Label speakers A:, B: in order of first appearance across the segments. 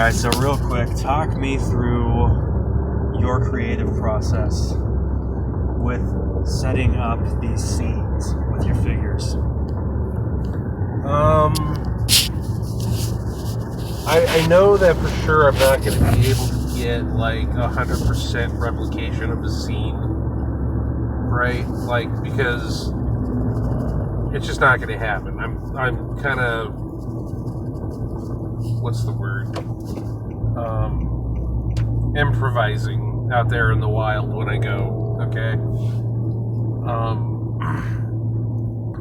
A: Alright, so real quick, talk me through your creative process with setting up these scenes with your figures.
B: I know that for sure I'm not going to be able to get like 100% replication of the scene, right? Like, because it's just not going to happen. I'm kind of, what's the word? Improvising out there in the wild when I go, okay?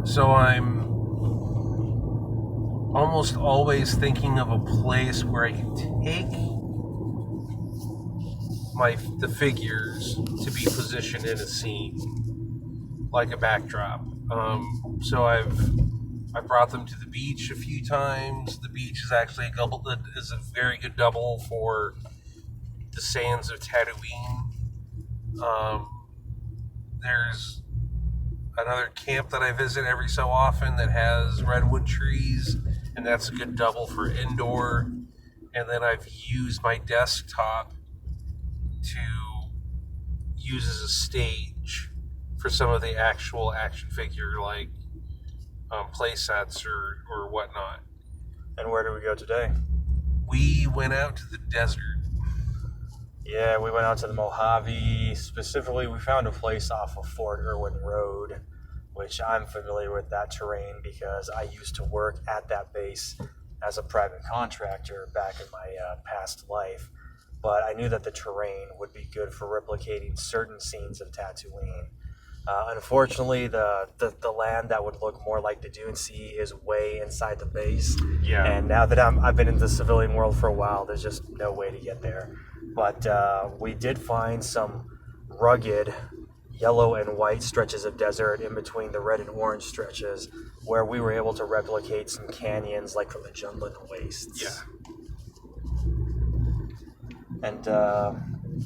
B: So I'm almost always thinking of a place where I can take the figures to be positioned in a scene, like a backdrop. So I've brought them to the beach a few times. The beach is actually a very good double for the sands of Tatooine. There's another camp that I visit every so often that has redwood trees, and that's a good double for indoor. And then I've used my desktop to use as a stage for some of the actual action figure like play sets or whatnot.
A: And where do we go today?
B: We went out to the desert.
A: Yeah, we went out to the Mojave. Specifically, we found a place off of Fort Irwin Road, which I'm familiar with that terrain because I used to work at that base as a private contractor back in my past life. But I knew that the terrain would be good for replicating certain scenes of Tatooine. Unfortunately, the land that would look more like the Dune Sea is way inside the base.
B: Yeah.
A: And now that I've been in the civilian world for a while, there's just no way to get there. But we did find some rugged yellow and white stretches of desert in between the red and orange stretches where we were able to replicate some canyons like from the Jundland Wastes.
B: Yeah.
A: And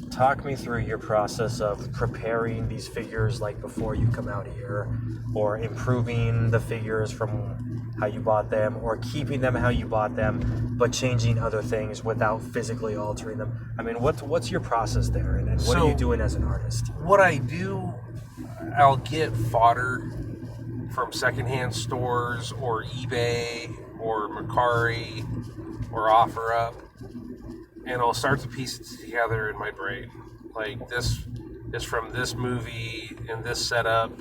A: talk me through your process of preparing these figures like before you come out here, or improving the figures from how you bought them, or keeping them how you bought them but changing other things without physically altering them. I mean, what's your process there, and what are you doing as an artist?
B: What I do, I'll get fodder from secondhand stores or eBay or Mercari or OfferUp, and I'll start to piece it together in my brain. Like, this is from this movie and this setup.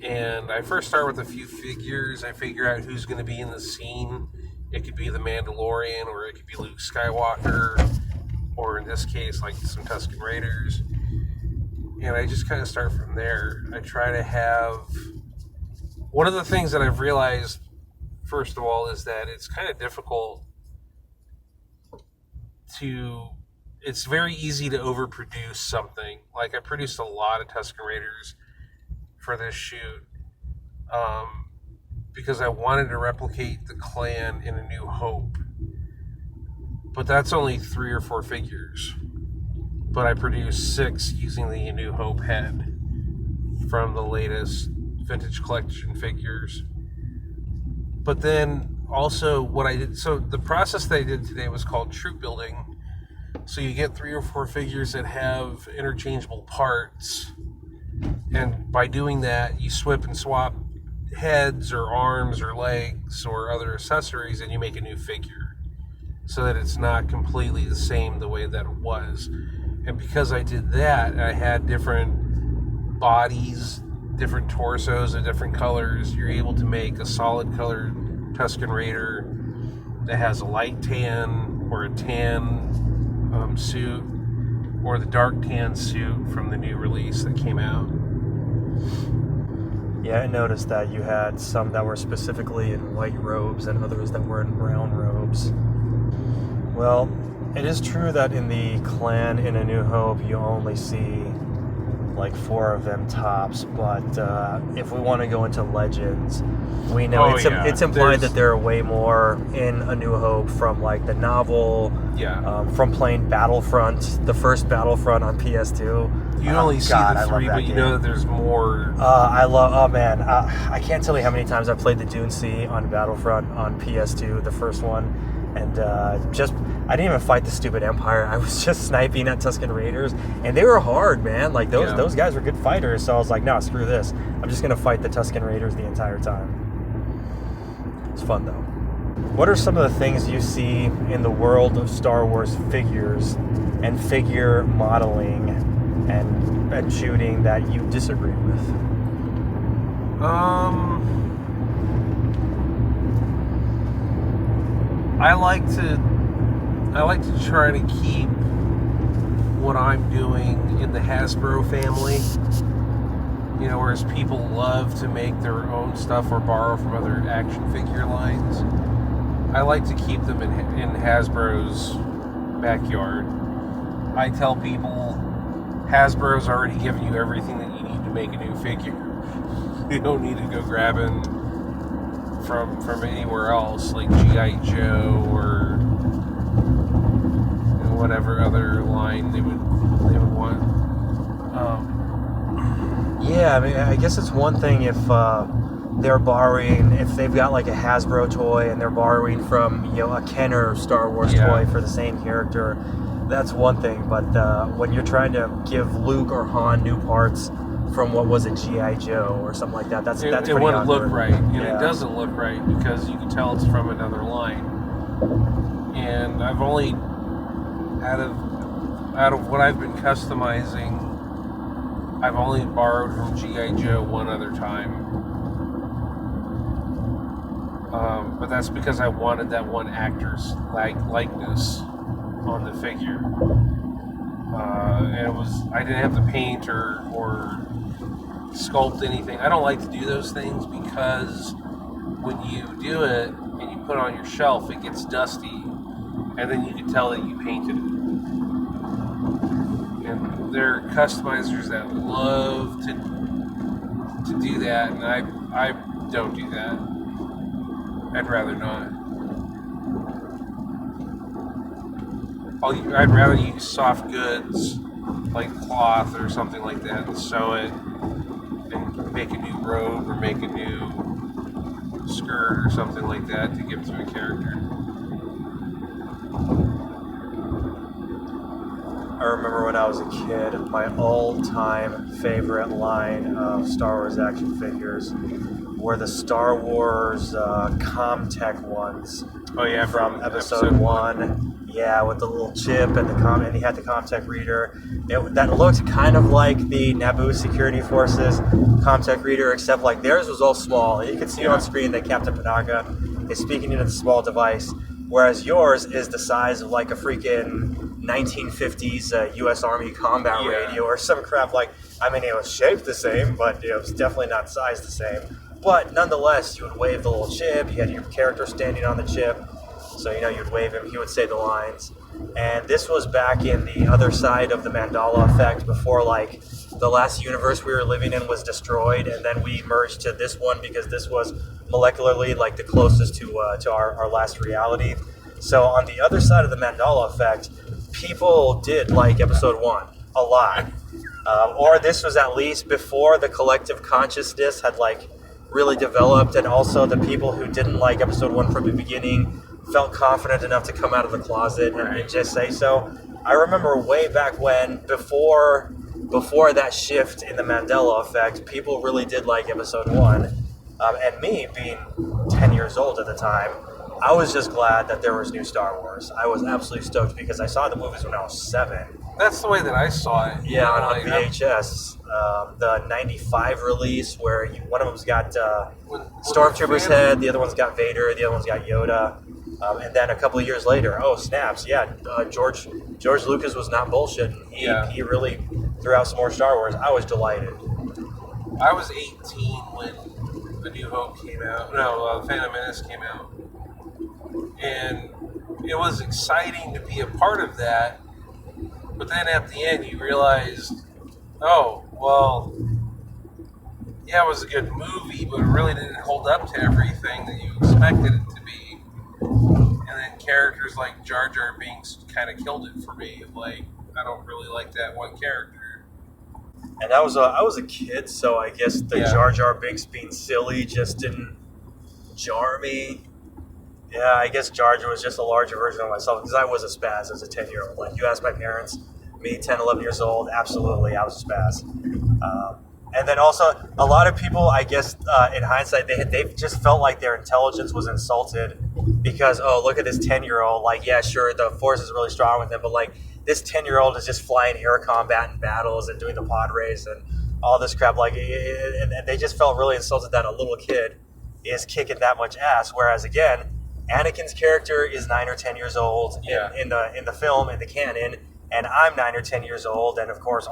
B: And I first start with a few figures. I figure out who's going to be in the scene. It could be the Mandalorian, or it could be Luke Skywalker, or in this case, like some Tusken Raiders. And I just kind of start from there. I try to have... One of the things that I've realized, first of all, is that it's kind of difficult to... It's very easy to overproduce something. Like, I produced a lot of Tusken Raiders for this shoot because I wanted to replicate the clan in A New Hope. But that's only 3 or 4 figures. But I produced 6 using the A New Hope head from the latest vintage collection figures. But then also what I did, so the process that I did today was called troop building. So you get 3 or 4 figures that have interchangeable parts, and by doing that, you swip and swap heads or arms or legs or other accessories, and you make a new figure, so that it's not completely the same the way that it was. And because I did that, I had different bodies, different torsos of different colors. You're able to make a solid colored Tusken Raider that has a light tan or a tan suit, or the dark tan suit from the new release that came out.
A: Yeah, I noticed that you had some that were specifically in white robes and others that were in brown robes. Well, it is true that in the clan in A New Hope you only see like 4 of them tops, but if we want to go into Legends, we know it's implied that there are way more in A New Hope from like the novel, from playing Battlefront, the first Battlefront on PS2.
B: You only see the 3, but you know that there's more.
A: I can't tell you how many times I played the Dune Sea on Battlefront on PS2, the first one, and just I didn't even fight the stupid Empire. I was just sniping at Tusken Raiders, and they were hard, man. Like those guys were good fighters. So I was like, no, screw this. I'm just gonna fight the Tusken Raiders the entire time. It's fun though. What are some of the things you see in the world of Star Wars figures and figure modeling and shooting that you disagree with?
B: I like to try to keep what I'm doing in the Hasbro family. You know, whereas people love to make their own stuff or borrow from other action figure lines, I like to keep them in Hasbro's backyard. I tell people, Hasbro's already given you everything that you need to make a new figure. You don't need to go grabbing from anywhere else, like G.I. Joe or whatever other line they would want.
A: Yeah, I mean, I guess it's one thing if they're borrowing, if they've got like a Hasbro toy and they're borrowing from, a Kenner Star Wars toy for the same character. That's one thing, but when you're trying to give Luke or Han new parts from what was it, G.I. Joe or something like that, that's
B: it wouldn't look right, and it doesn't look right because you can tell it's from another line. And I've only out of what I've been customizing, I've only borrowed from G.I. Joe one other time. But that's because I wanted that one actor's likeness on the figure. And I didn't have to paint or sculpt anything. I don't like to do those things because when you do it and you put it on your shelf, it gets dusty, and then you can tell that you painted it. And there are customizers that love to do that, and I don't do that. I'd rather not. I'd rather use soft goods like cloth or something like that and sew it and make a new robe or make a new skirt or something like that to give to a character.
A: I remember when I was a kid, my all-time favorite line of Star Wars action figures were the Star Wars Comtech ones.
B: Oh yeah,
A: from episode 1. Yeah, with the little chip and and he had the Comtech reader. That looked kind of like the Naboo Security Forces Comtech reader, except like theirs was all small. And you could see on screen that Captain Panaka is speaking into the small device, whereas yours is the size of like a freaking 1950s U.S. Army combat radio or some crap. Like, I mean, it was shaped the same, but it was definitely not sized the same. But nonetheless, you would wave the little chip. You had your character standing on the chip. So, you'd wave him, he would say the lines. And this was back in the other side of the Mandala effect before, like, the last universe we were living in was destroyed, and then we merged to this one because this was molecularly, like, the closest to our last reality. So on the other side of the Mandala effect, people did like episode 1 a lot. Or this was at least before the collective consciousness had, like, really developed, and also the people who didn't like episode 1 from the beginning felt confident enough to come out of the closet and just say so. I remember way back when, before that shift in the Mandela effect, people really did like episode 1. And me, being 10 years old at the time, I was just glad that there was new Star Wars. I was absolutely stoked because I saw the movies when I was 7.
B: That's the way that I saw it.
A: Yeah, on VHS. The 95 release where one of them's got Stormtrooper's head, the other one's got Vader, the other one's got Yoda. And then a couple of years later, snaps, George Lucas was not bullshitting. He really threw out some more Star Wars. I was delighted.
B: I was 18 when The New Hope came out. No, The Phantom Menace came out. And it was exciting to be a part of that. But then at the end, you realized, it was a good movie, but it really didn't hold up to everything that you expected it to be. And then characters like Jar Jar Binks kind of killed it for me. Like, I don't really like that one character.
A: And I was a kid, so I guess the Jar Jar Binks being silly just didn't jar me. Yeah, I guess Jar Jar was just a larger version of myself because I was a spaz as a 10-year-old. Like, you asked my parents, me, 10, 11 years old, absolutely, I was a spaz. And then also, a lot of people, I guess, in hindsight, they just felt like their intelligence was insulted because, oh, look at this 10-year-old. Like, yeah, sure, the Force is really strong with him, but, like, this 10-year-old is just flying air combat in battles and doing the pod race and all this crap. Like, and they just felt really insulted that a little kid is kicking that much ass. Whereas, again, Anakin's character is 9 or 10 years old in the film, in the canon, and I'm 9 or 10 years old, and of course,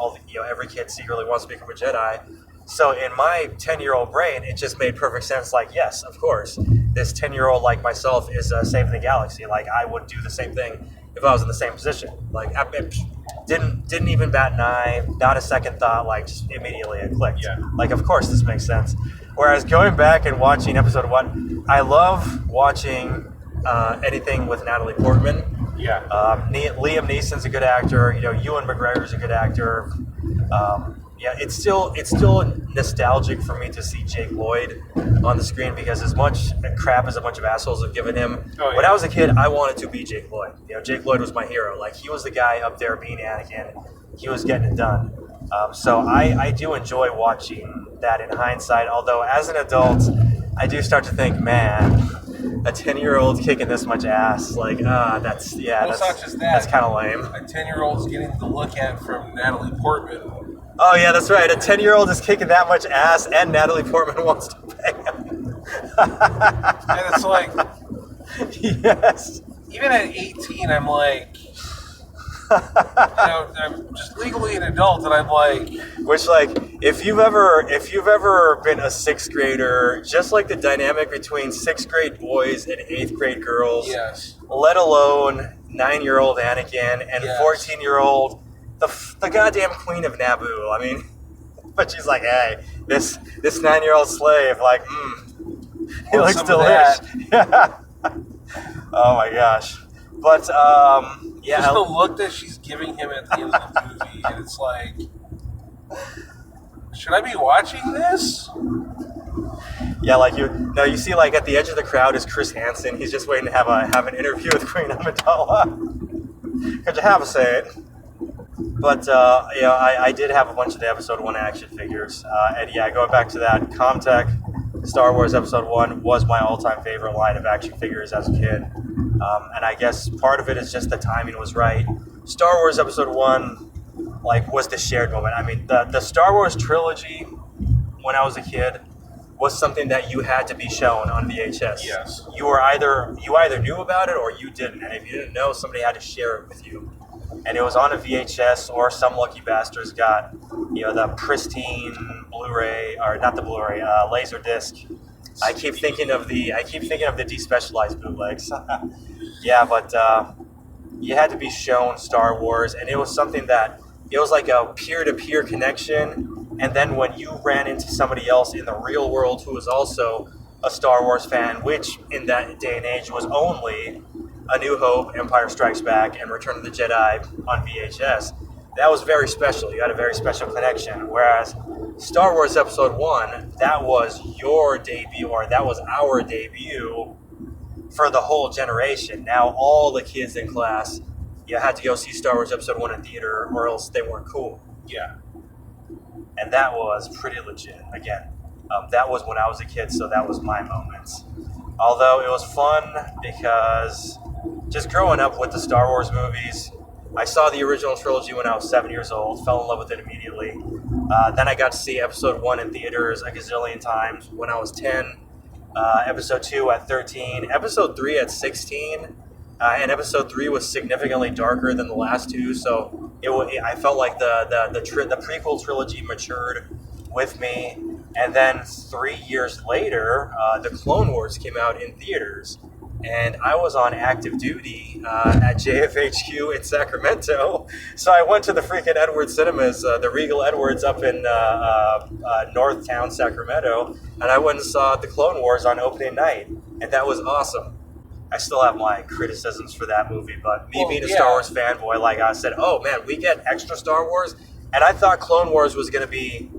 A: every kid secretly wants to become a Jedi. So in my 10-year-old brain, it just made perfect sense. Like, yes, of course, this 10-year-old like myself is saving the galaxy. Like, I would do the same thing if I was in the same position. Like, I didn't even bat an eye, not a second thought. Like, just immediately it clicked.
B: Yeah.
A: Like, of course, this makes sense. Whereas going back and watching episode 1, I love watching anything with Natalie Portman.
B: Yeah.
A: Liam Neeson's a good actor. Ewan McGregor's a good actor. It's still nostalgic for me to see Jake Lloyd on the screen because as much crap as a bunch of assholes have given him, when I was a kid, I wanted to be Jake Lloyd. Jake Lloyd was my hero. Like, he was the guy up there being Anakin. He was getting it done. So I do enjoy watching that in hindsight. Although as an adult, I do start to think, man, a 10-year-old kicking this much ass, like, that's
B: it's not just that.
A: That's kind of lame.
B: A 10-year-old's getting the look at from Natalie Portman.
A: Oh yeah, that's right. A 10-year-old is kicking that much ass, and Natalie Portman wants to pay him.
B: And it's like,
A: yes.
B: even at 18, I'm like, I'm just legally an adult, and I'm like,
A: which, like, if you've ever been a 6th grader, just like the dynamic between 6th grade boys and 8th grade girls,
B: yes,
A: let alone 9-year-old Anakin and 14-year-old the goddamn Queen of Naboo. I mean, but she's like, hey, this 9-year-old slave, like, he looks delish. Yeah. Oh my gosh. But
B: just the look that she's giving him at the end of the movie, and it's like, should I be watching this?
A: Yeah, like you see, like, at the edge of the crowd is Chris Hansen. He's just waiting to have an interview with Queen Amidala. Could you have a say it? But I did have a bunch of the episode 1 action figures, and going back to that, Comtech Star Wars Episode 1 was my all-time favorite line of action figures as a kid. And I guess part of it is just the timing was right. Star Wars Episode 1, like, was the shared moment. I mean, the Star Wars trilogy, when I was a kid, was something that you had to be shown on VHS.
B: Yes.
A: You either knew about it or you didn't. And if you didn't know, somebody had to share it with you. And it was on a VHS, or some lucky bastards got, the pristine Blu-ray, or not the Blu-ray, Laserdisc. I keep thinking of the despecialized bootlegs. Yeah, but you had to be shown Star Wars, and it was something that it was like a peer-to-peer connection. And then when you ran into somebody else in the real world who was also a Star Wars fan, which in that day and age was only A New Hope, Empire Strikes Back, and Return of the Jedi on VHS, that was very special. You had a very special connection. Whereas Star Wars Episode 1, that was your debut, or that was our debut for the whole generation. Now all the kids in class, you had to go see Star Wars Episode 1 in theater, or else they weren't cool.
B: Yeah.
A: And that was pretty legit. Again, that was when I was a kid, so that was my moment. Although it was fun because just growing up with the Star Wars movies, I saw the original trilogy when I was 7 years old, fell in love with it immediately. Then I got to see Episode 1 in theaters a gazillion times when I was 10, Episode 2 at 13, Episode 3 at 16, and Episode 3 was significantly darker than the last two, so I felt like the prequel trilogy matured with me. And then 3 years later, the Clone Wars came out in theaters. And I was on active duty at JFHQ in Sacramento. So I went to the freaking Edwards Cinemas, the Regal Edwards up in Northtown, Sacramento. And I went and saw the Clone Wars on opening night. And that was awesome. I still have my criticisms for that movie. But me being a Star Wars fanboy, like I said, oh man, we get extra Star Wars? And I thought Clone Wars was going to be,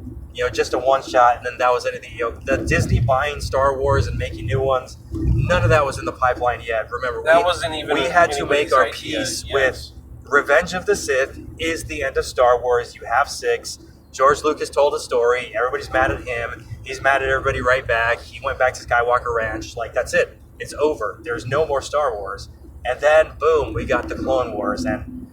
A: just a one-shot, and then that was anything. The Disney buying Star Wars and making new ones, none of that was in the pipeline yet. Remember,
B: That wasn't even
A: we had to make our
B: anybody's idea,
A: peace
B: yes.
A: with Revenge of the Sith is the end of Star Wars. You have 6. George Lucas told a story. Everybody's mad at him. He's mad at everybody right back. He went back to Skywalker Ranch. Like, that's it. It's over. There's no more Star Wars. And then, boom, we got the Clone Wars. And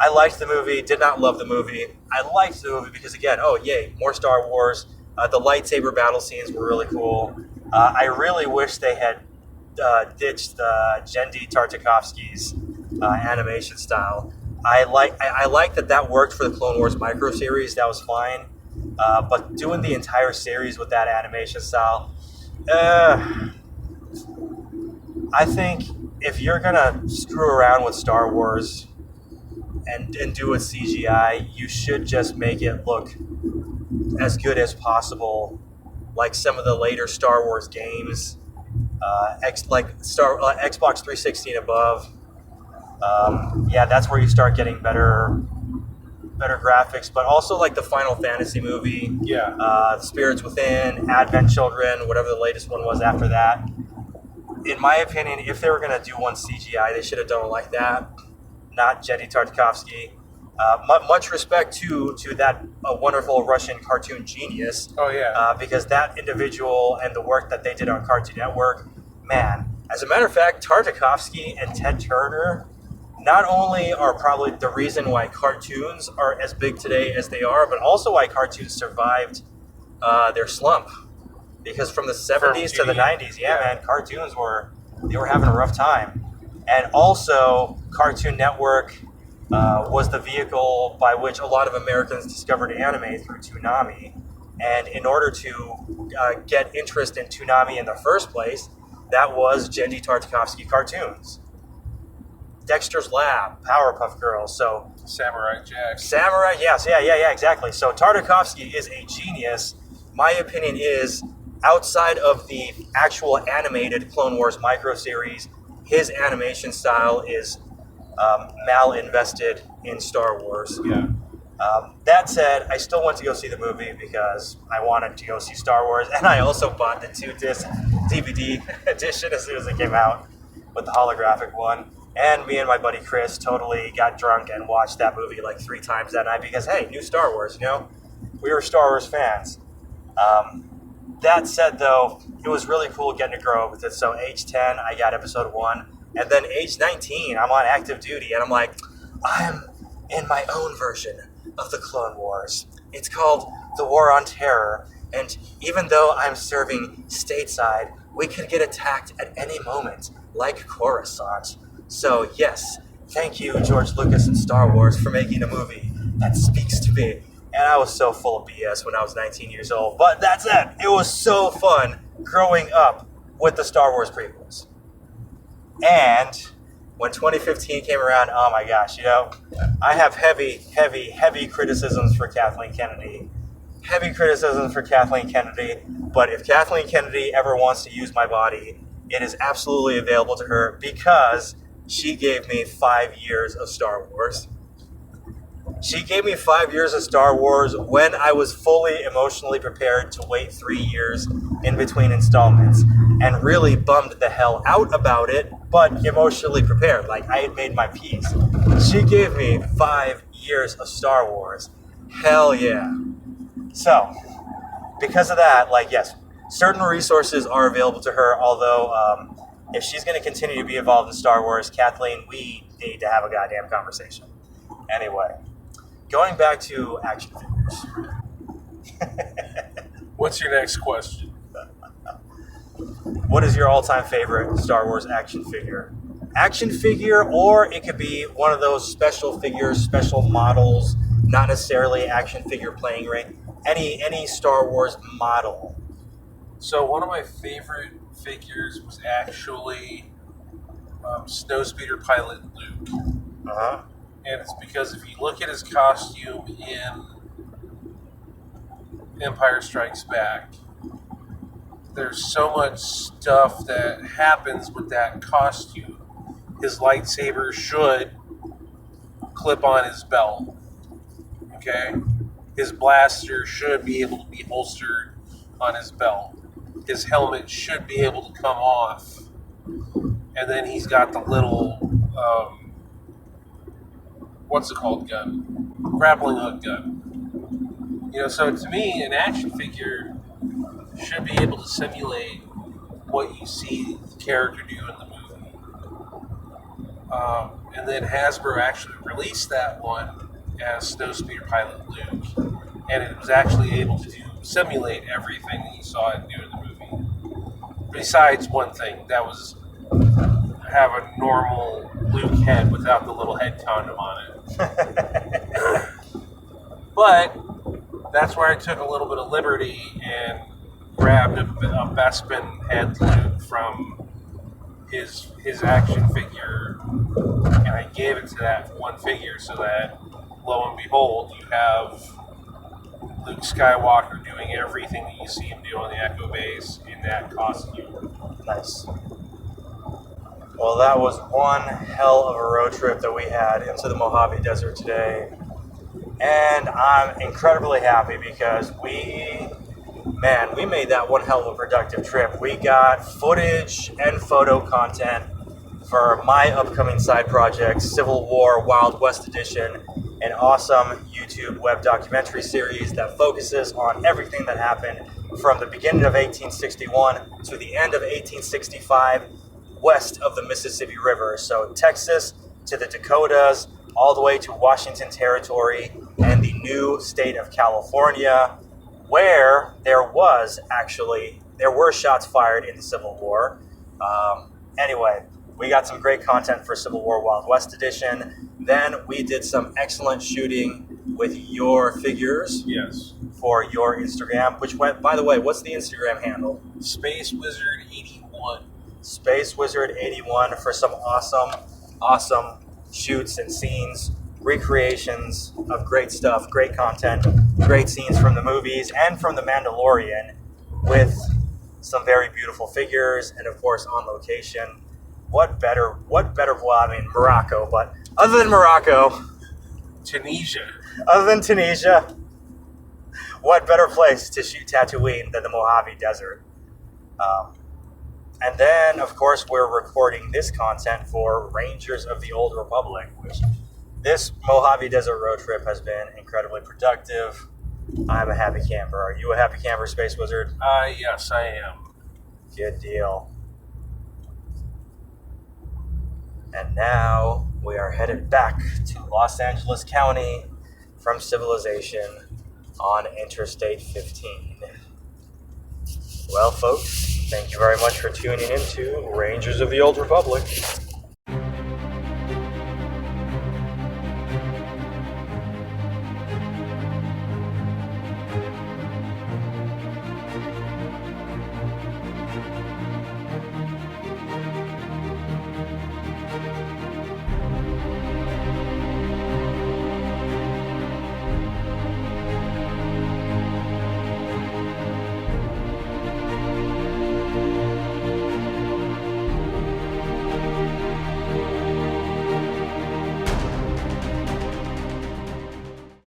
A: I liked the movie. Did not love the movie. I liked the movie because, again, oh, yay, more Star Wars. The lightsaber battle scenes were really cool. I really wish they had ditched Genndy Tartakovsky's animation style. I like that worked for the Clone Wars micro series. That was fine. But doing the entire series with that animation style, I think if you're gonna screw around with Star Wars and do a CGI, you should just make it look as good as possible, like some of the later Star Wars games, Xbox 360 and above. That's where you start getting better graphics, but also like the Final Fantasy movie, Spirits Within, Advent Children, whatever the latest one was after that. In my opinion, if they were going to do one CGI, they should have done it like that, not Genndy Tartakovsky. Much respect to that wonderful Russian cartoon genius.
B: Oh, yeah.
A: Because that individual and the work that they did on Cartoon Network, man. As a matter of fact, Tartakovsky and Ted Turner not only are probably the reason why cartoons are as big today as they are, but also why cartoons survived their slump. Because from the 70s to the 90s, man, cartoons were having a rough time. And also, Cartoon Network was the vehicle by which a lot of Americans discovered anime through Toonami. And in order to get interest in Toonami in the first place, that was Genndy Tartakovsky cartoons. Dexter's Lab, Powerpuff Girls, so...
B: Samurai Jack.
A: Yes, yeah, exactly. So Tartakovsky is a genius. My opinion is, outside of the actual animated Clone Wars micro series, his animation style is malinvested in Star Wars.
B: Yeah.
A: That said, I still went to go see the movie because I wanted to go see Star Wars, and I also bought the 2-disc DVD edition as soon as it came out with the holographic one. And me and my buddy Chris totally got drunk and watched that movie like 3 times that night because, hey, new Star Wars, you know? We were Star Wars fans. That said, though, it was really cool getting to grow up with it. So age 10, I got episode 1. And then age 19, I'm on active duty. And I'm like, I'm in my own version of the Clone Wars. It's called the War on Terror. And even though I'm serving stateside, we could get attacked at any moment, like Coruscant. So yes, thank you, George Lucas and Star Wars, for making a movie that speaks to me. And I was so full of BS when I was 19 years old. But that's it. It was so fun growing up with the Star Wars prequels. And when 2015 came around, oh my gosh, you know, I have heavy criticisms for Kathleen Kennedy. Heavy criticisms for Kathleen Kennedy. But if Kathleen Kennedy ever wants to use my body, it is absolutely available to her because she gave me 5 years of Star Wars. She gave me 5 years of Star Wars when I was fully emotionally prepared to wait 3 years in between installments and really bummed the hell out about it, but emotionally prepared, like I had made my peace. She gave me 5 years of Star Wars. Hell yeah. So, because of that, like, yes, certain resources are available to her, although if she's going to continue to be involved in Star Wars, Kathleen, we need to have a goddamn conversation. Anyway, going back to action figures.
B: What's your next question?
A: What is your all-time favorite Star Wars action figure? Action figure, or it could be one of those special figures, special models, not necessarily action figure playing ring. Any Star Wars model.
B: So one of my favorite figures was actually Snowspeeder Pilot Luke.
A: Uh-huh.
B: And it's because if you look at his costume in Empire Strikes Back, there's so much stuff that happens with that costume. His lightsaber should clip on his belt. Okay? His blaster should be able to be holstered on his belt. his helmet should be able to come off. And then he's got the little, what's it called, gun? Grappling hook gun. You know, so to me, an action figure should be able to simulate what you see the character do in the movie. And then Hasbro actually released that one as Snowspeeder Pilot Luke, and it was actually able to simulate everything that you saw it do in the movie. Besides one thing, that was have a normal Luke head without the little head condom on it. But that's where I took a little bit of liberty and grabbed a Bespin head Luke from his action figure, and I gave it to that one figure so that, lo and behold, you have Luke Skywalker doing everything that you see him do on the Echo Base in that costume.
A: Nice. Well, that was one hell of a road trip that we had into the Mojave Desert today. And I'm incredibly happy because we made that one hell of a productive trip. We got footage and photo content for my upcoming side project, Civil War Wild West Edition, an awesome YouTube web documentary series that focuses on everything that happened from the beginning of 1861 to the end of 1865 west of the Mississippi River. So Texas to the Dakotas, all the way to Washington Territory and the new state of California, where there were shots fired in the Civil War. Anyway, we got some great content for Civil War Wild West Edition. Then we did some excellent shooting with your figures.
B: Yes.
A: For your Instagram, which went, by the way, what's the Instagram handle?
B: Space Wizard 81.
A: Space Wizard 81 for some awesome shoots and scenes, recreations of great stuff, great content, great scenes from the movies and from The Mandalorian with some very beautiful figures and, of course, on location. What better, well, I mean, Morocco, but other than Morocco,
B: Tunisia.
A: Other than Tunisia, what better place to shoot Tatooine than the Mojave Desert? And then, of course, we're recording this content for Rangers of the Old Republic, which this Mojave Desert road trip has been incredibly productive. I'm a happy camper. Are you a happy camper, Space Wizard?
B: Yes, I am.
A: Good deal. And now we are headed back to Los Angeles County from civilization on Interstate 15. Well, folks, thank you very much for tuning in to Rangers of the Old Republic.